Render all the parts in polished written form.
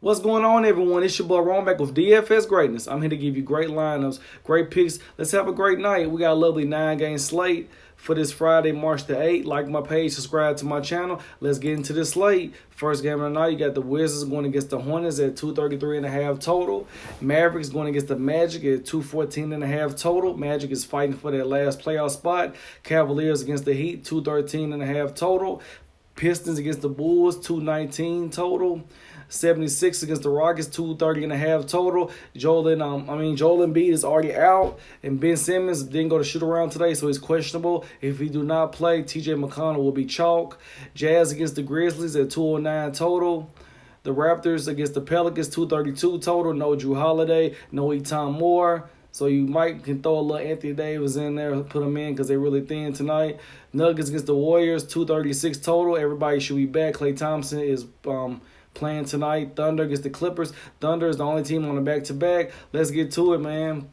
What's going on, everyone? It's your boy Ron back with DFS Greatness. I'm here to give you great lineups, great picks. Let's have a great night. We got a lovely 9-game slate for this Friday, March the 8th. Like my page, subscribe to my channel. Let's get into this slate. First game of the night, you got the Wizards going against the Hornets at 233.5 total. Mavericks going against the Magic at 214.5 total. Magic is fighting for that last playoff spot. Cavaliers against the Heat, 213.5 total. Pistons against the Bulls, 219 total. 76 against the Rockets, 230.5 total. Joel Embiid is already out, and Ben Simmons didn't go to shoot around today, so he's questionable. If he do not play, TJ McConnell will be chalk. Jazz against the Grizzlies at 209 total. The Raptors against the Pelicans, 232 total. No Drew Holiday, no Eton Moore. So you can throw a little Anthony Davis in there, put him in because they're really thin tonight. Nuggets against the Warriors, 236 total. Everybody should be back. Klay Thompson is playing tonight. Thunder against the Clippers. Thunder is the only team on the back-to-back. Let's get to it, man.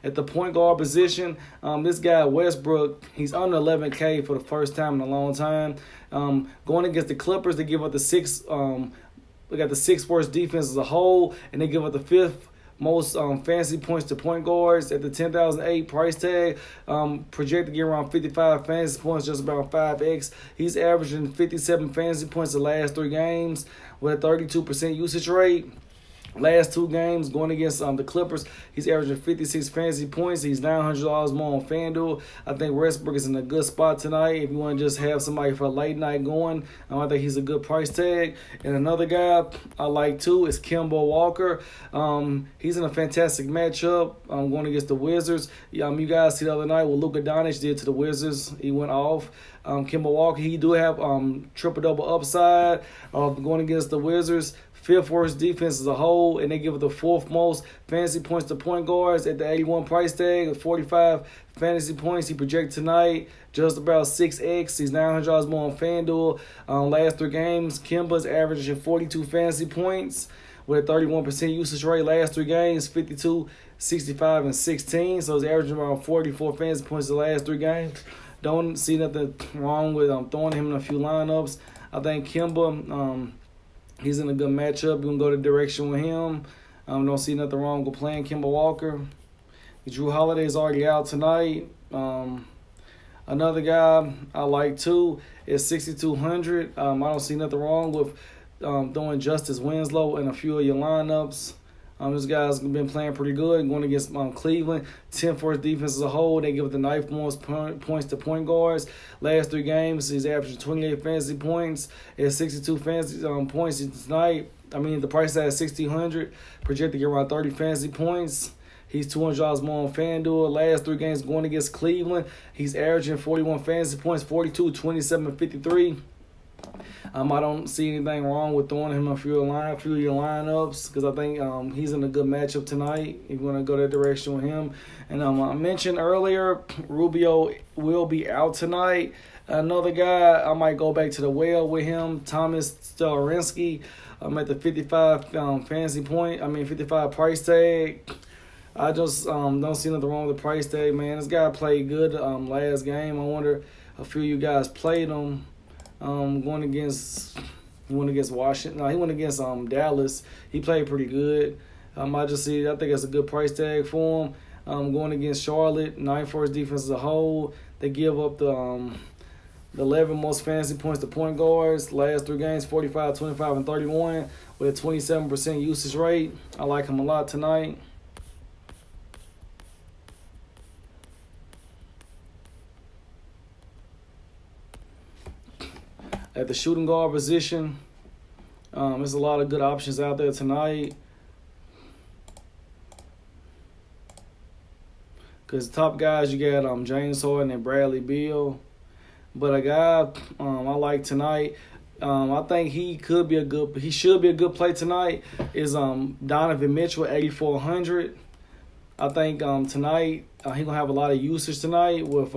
At the point guard position, this guy Westbrook, he's under 11K for the first time in a long time. Going against the Clippers, they give up the sixth. We got the sixth worst defense as a whole, and they give up the fifth most fantasy points to point guards at the 10,008 price tag. Projected to get around 55 fantasy points, just about 5x. He's averaging 57 fantasy points the last 3 games with a 32% usage rate. Last 2 games going against the Clippers, he's averaging 56 fantasy points. He's $900 more on FanDuel. I think Westbrook is in a good spot tonight. If you want to just have somebody for a late night going, I think he's a good price tag. And another guy I like too is Kemba Walker. He's in a fantastic matchup going against the Wizards. You guys see the other night what Luka Doncic did to the Wizards. He went off. Kemba Walker, he do have triple-double upside going against the Wizards. 5th worst defense as a whole, and they give it the 4th most fantasy points to point guards at the 81 price tag of 45 fantasy points. He projected tonight just about 6x. He's $900 more on FanDuel. Last 3 games, Kemba's averaging 42 fantasy points with a 31% usage rate. Last 3 games, 52, 65, and 16. So he's averaging around 44 fantasy points the last 3 games. Don't see nothing wrong with throwing him in a few lineups. I think Kemba, he's in a good matchup. You can go the direction with him. Don't see nothing wrong with playing Kemba Walker. Drew Holiday is already out tonight. Another guy I like too is 6,200. I don't see nothing wrong with throwing Justice Winslow in a few of your lineups. This guy's been playing pretty good. Going against Cleveland, 10th worst defense as a whole. They give it the 9th most points to point guards. Last 3 games, he's averaging 28 fantasy points. He has 62 fantasy points tonight. The price tag is 1,600. Projected to get around 30 fantasy points. He's $200 more on FanDuel. Last 3 games going against Cleveland, he's averaging 41 fantasy points, 42, 27, and 53. I don't see anything wrong with throwing him a few of your lineups because I think he's in a good matchup tonight. If you want to go that direction with him. And I mentioned earlier, Rubio will be out tonight. Another guy, I might go back to the well with him, Thomas Stelarinsky. I'm at the 55 55 price tag. I just don't see nothing wrong with the price tag, man. This guy played good last game. I wonder a few of you guys played him. Going against Washington. No, he went against Dallas. He played pretty good. I think it's a good price tag for him. Going against Charlotte, 9th worst defense as a whole. They give up the 11 most fantasy points to point guards. Last 3 games, 45, 25, and 31 with a 27% usage rate. I like him a lot tonight. At the shooting guard position, there's a lot of good options out there tonight. Because top guys, you got James Harden and Bradley Beal. But a guy I like tonight, I think he should be a good play tonight, is Donovan Mitchell at 8,400. I think tonight he's going to have a lot of usage tonight with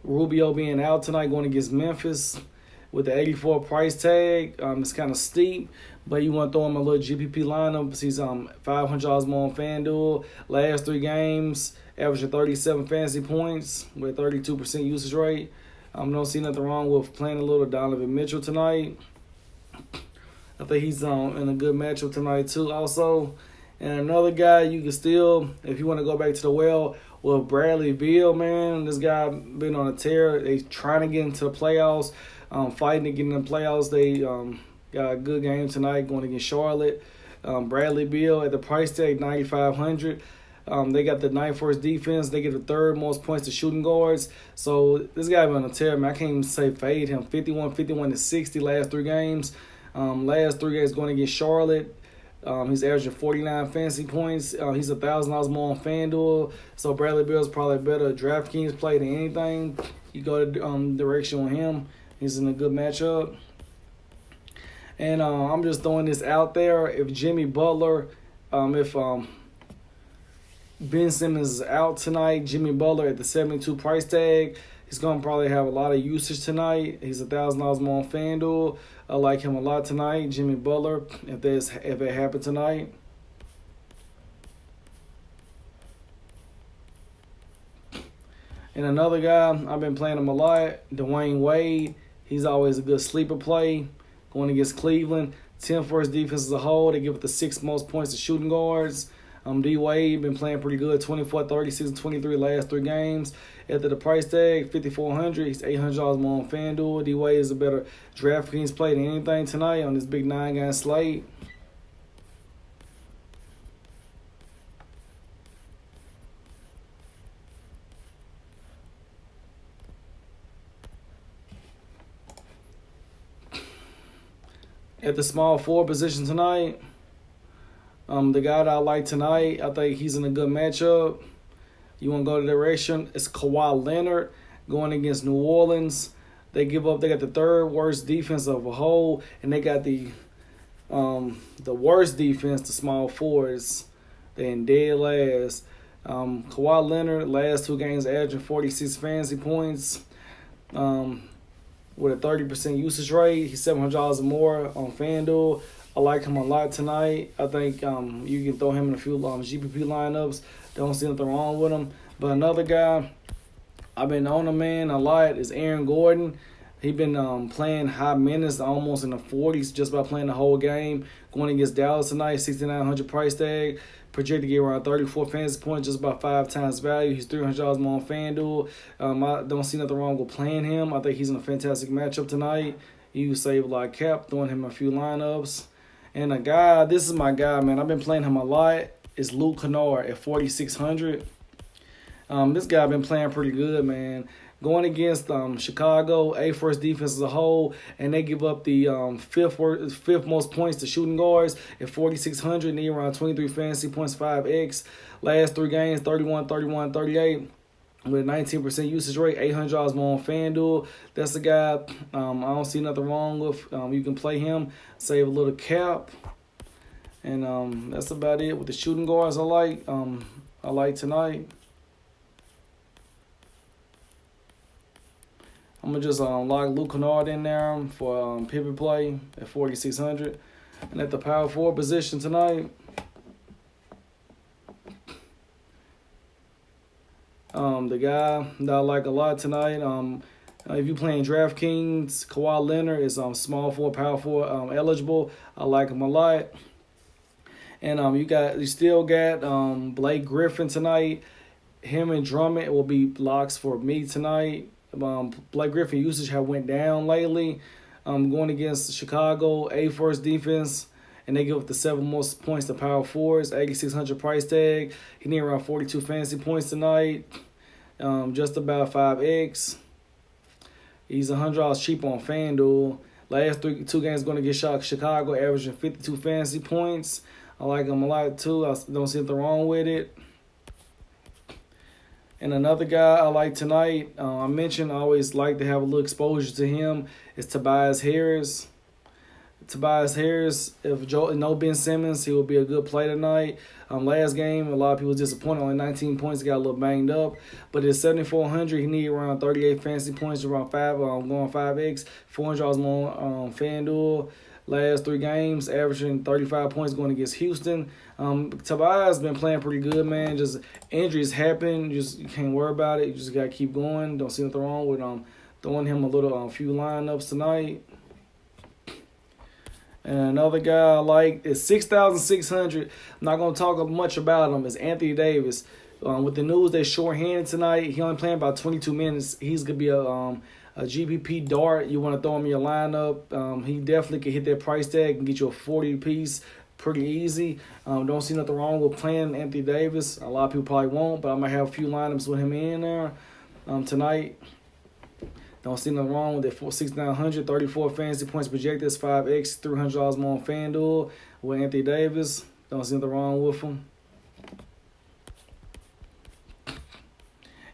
Rubio being out tonight going against Memphis. With the 84 price tag, it's kind of steep, but you want to throw him a little GPP lineup because he's $500 more on FanDuel. Last 3 games, averaging 37 fantasy points with 32% usage rate. Don't see nothing wrong with playing a little Donovan Mitchell tonight. I think he's in a good matchup tonight too. Also, and another guy you can still, if you want to go back to the well, Bradley Beal, man, this guy been on a tear. They trying to get into the playoffs, fighting to get in the playoffs. They got a good game tonight going against Charlotte. Bradley Beal at the price tag 9,500. They got the ninth worst defense. They get the third most points to shooting guards. So this guy been on a tear, man. I can't even say fade him. 51 to 60 last 3 games. Last 3 games going against Charlotte. He's averaging 49 fantasy points. He's $1,000 more on FanDuel. So Bradley Beal is probably a better DraftKings play than anything. You go to direction with him. He's in a good matchup. And I'm just throwing this out there. If Jimmy Butler, if Ben Simmons is out tonight, Jimmy Butler at the 72 price tag, he's going to probably have a lot of usage tonight. He's $1,000 more on FanDuel. I like him a lot tonight, Jimmy Butler, if it happened tonight. And another guy, I've been playing him a lot, Dwayne Wade. He's always a good sleeper play going against Cleveland. 10th worst defense as a whole. They give it the 6th most points to shooting guards. D Wade been playing pretty good, 24, 36, and 23 last 3 games. After the price tag, $5,400. He's $800 more on FanDuel. D Wade is a better DraftKings play than anything tonight on this big 9-game slate. At the small forward position tonight, the guy that I like tonight, I think he's in a good matchup. You want to go to the direction? It's Kawhi Leonard going against New Orleans. They got the 3rd worst defense of a whole, and they got the worst defense, the small forwards. They're in dead last. Kawhi Leonard, last 2 games, averaging 46 fantasy points. With a 30% usage rate. He's $700 or more on FanDuel. I like him a lot tonight. I think you can throw him in a few GPP lineups. Don't see nothing wrong with him. But another guy I've been on him, man, a lot is Aaron Gordon. He's been playing high minutes, almost in the 40s, just by playing the whole game. Going against Dallas tonight, 6,900 price tag. Projected to get around 34 fantasy points, just about 5 times value. He's $300 more on FanDuel. I don't see nothing wrong with playing him. I think he's in a fantastic matchup tonight. You save a lot of cap, throwing him a few lineups. And a guy, this is my guy, man. I've been playing him a lot. It's Luke Kennard at 4,600. This guy been playing pretty good, man. Going against Chicago, 8th worst defense as a whole, and they give up the 5th most points to shooting guards at 4,600. Need around 23 fantasy points, 5x. Last 3 games, 31, 31, 38. With a 19% usage rate, $800 more on FanDuel. That's the guy I don't see nothing wrong with. You can play him, save a little cap. And that's about it with the shooting guards I like tonight. I'm going to just lock Luke Kennard in there for pivot play at 4,600. And at the power forward position tonight, the guy that I like a lot tonight, if you're playing DraftKings, Kawhi Leonard is small forward, power forward eligible. I like him a lot. And you still got Blake Griffin tonight. Him and Drummond will be locks for me tonight. Blake Griffin usage have went down lately. Going against Chicago, 8th worst defense, and they give up the 7th most points to power forwards, 8,600 price tag. He need around 42 fantasy points tonight, just about 5x. He's $100 cheap on FanDuel. Last 2 games going to get Chicago, averaging 52 fantasy points. I like him a lot too. I don't see anything wrong with it. And another guy I like tonight, I mentioned I always like to have a little exposure to him, is Tobias Harris. Tobias Harris, if no Ben Simmons, he will be a good play tonight. Last game, a lot of people were disappointed. Only 19 points, he got a little banged up. But at 7,400, he need around 38 fantasy points, around 5x, $400 more on FanDuel. Last 3 games, averaging 35 points going against Houston. Tobias been playing pretty good, man. Just injuries happen. You can't worry about it. You just got to keep going. Don't see nothing wrong with throwing him a few lineups tonight. And another guy I like is 6,600. I'm not going to talk much about him. Is Anthony Davis. With the news they're shorthanded tonight, he only playing about 22 minutes. He's going to be a GPP dart. You want to throw him in your lineup. He definitely can hit that price tag and get you a 40 piece pretty easy. Don't see nothing wrong with playing Anthony Davis. A lot of people probably won't, but I might have a few lineups with him in there tonight. Don't see nothing wrong with it. 6,900, 34 fantasy points projected. 5x, $300 more on FanDuel with Anthony Davis. Don't see nothing wrong with him.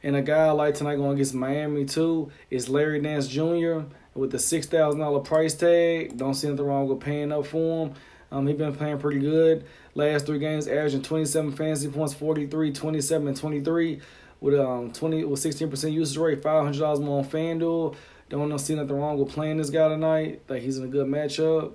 And a guy I like tonight going against Miami too is Larry Nance Jr. with the $6,000 price tag. Don't see nothing wrong with paying up for him. He's been playing pretty good. Last 3 games, averaging 27 fantasy points, 43, 27, and 23 with 16% usage rate, $500 more on FanDuel. Don't see nothing wrong with playing this guy tonight. Think he's in a good matchup.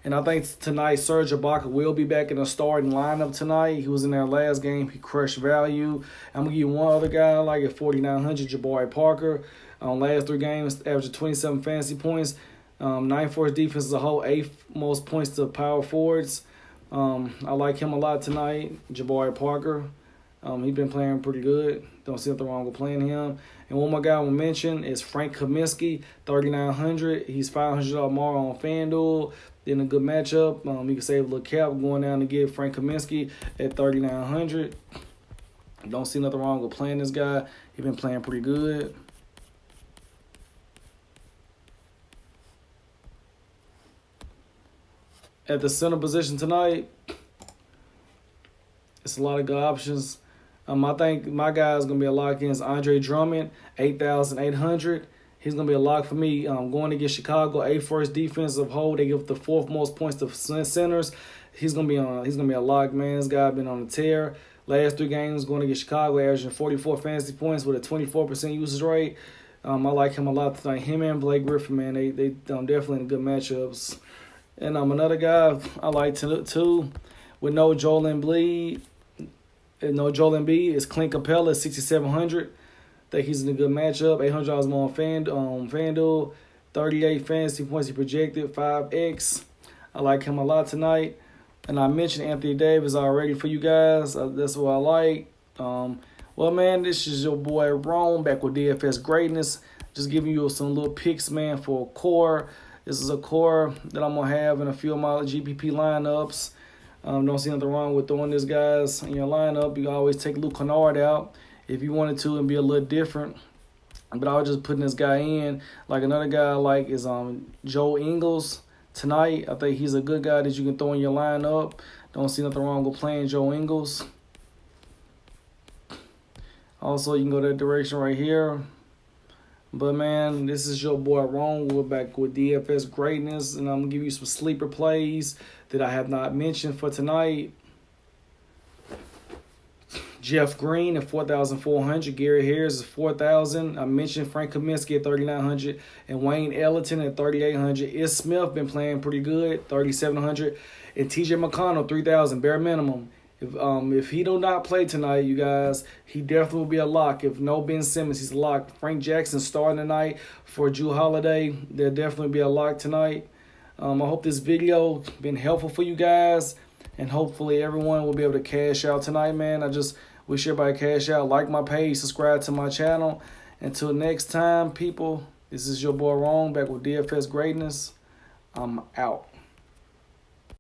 And I think tonight Serge Ibaka will be back in the starting lineup tonight. He was in there last game. He crushed value. I'm going to give you one other guy I like at 4,900, Jabari Parker. Last 3 games, averaging 27 fantasy points. 9 for his defense as a whole, 8th most points to power forwards. I like him a lot tonight, Jabari Parker. He's been playing pretty good. Don't see nothing wrong with playing him. And one more guy I will mention is Frank Kaminsky, 3,900. He's $500 more on FanDuel. In a good matchup. You can save a little cap going down to get Frank Kaminsky at 3,900. Don't see nothing wrong with playing this guy. He's been playing pretty good. At the center position tonight, it's a lot of good options. I think my guy is going to be a lock against Andre Drummond, 8,800. He's going to be a lock for me. Going against Chicago, 8th for his defensive hold. They give the 4th most points to centers. He's going to be a lock, man. This guy been on a tear. Last 3 games going against Chicago, averaging 44 fantasy points with a 24% usage rate. I like him a lot tonight. Him and Blake Griffin, man, they definitely in good matchups. And another guy I like too, with no Joel Embiid, is Clint Capella, 6,700. Think he's in a good matchup. $800 more on FanDuel. 38 fantasy points he projected. 5x. I like him a lot tonight. And I mentioned Anthony Davis already for you guys. That's what I like. Well, man, this is your boy Rome back with DFS Greatness. Just giving you some little picks, man, for a core. This is a core that I'm going to have in a few of my GPP lineups. Don't see nothing wrong with throwing this guys in your lineup. You can always take Luke Kennard out if you wanted to and be a little different. But I was just putting this guy in. Like another guy I like is Joe Ingles tonight. I think he's a good guy that you can throw in your lineup. Don't see nothing wrong with playing Joe Ingles. Also, you can go that direction right here. But, man, this is your boy Ron. We're back with DFS Greatness. And I'm going to give you some sleeper plays that I have not mentioned for tonight. Jeff Green at 4,400. Gary Harris is 4,000. I mentioned Frank Kaminsky at 3,900. And Wayne Ellington at 3,800. Is Smith been playing pretty good, 3,700. And TJ McConnell, 3,000, bare minimum. If he do not play tonight, you guys, he definitely will be a lock. If no Ben Simmons, he's a lock. Frank Jackson starting tonight for Jrue Holiday. There'll definitely be a lock tonight. I hope this video been helpful for you guys. And hopefully everyone will be able to cash out tonight, man. I just wish everybody cash out. Like my page, subscribe to my channel. Until next time, people, this is your boy Ron back with DFS Greatness. I'm out.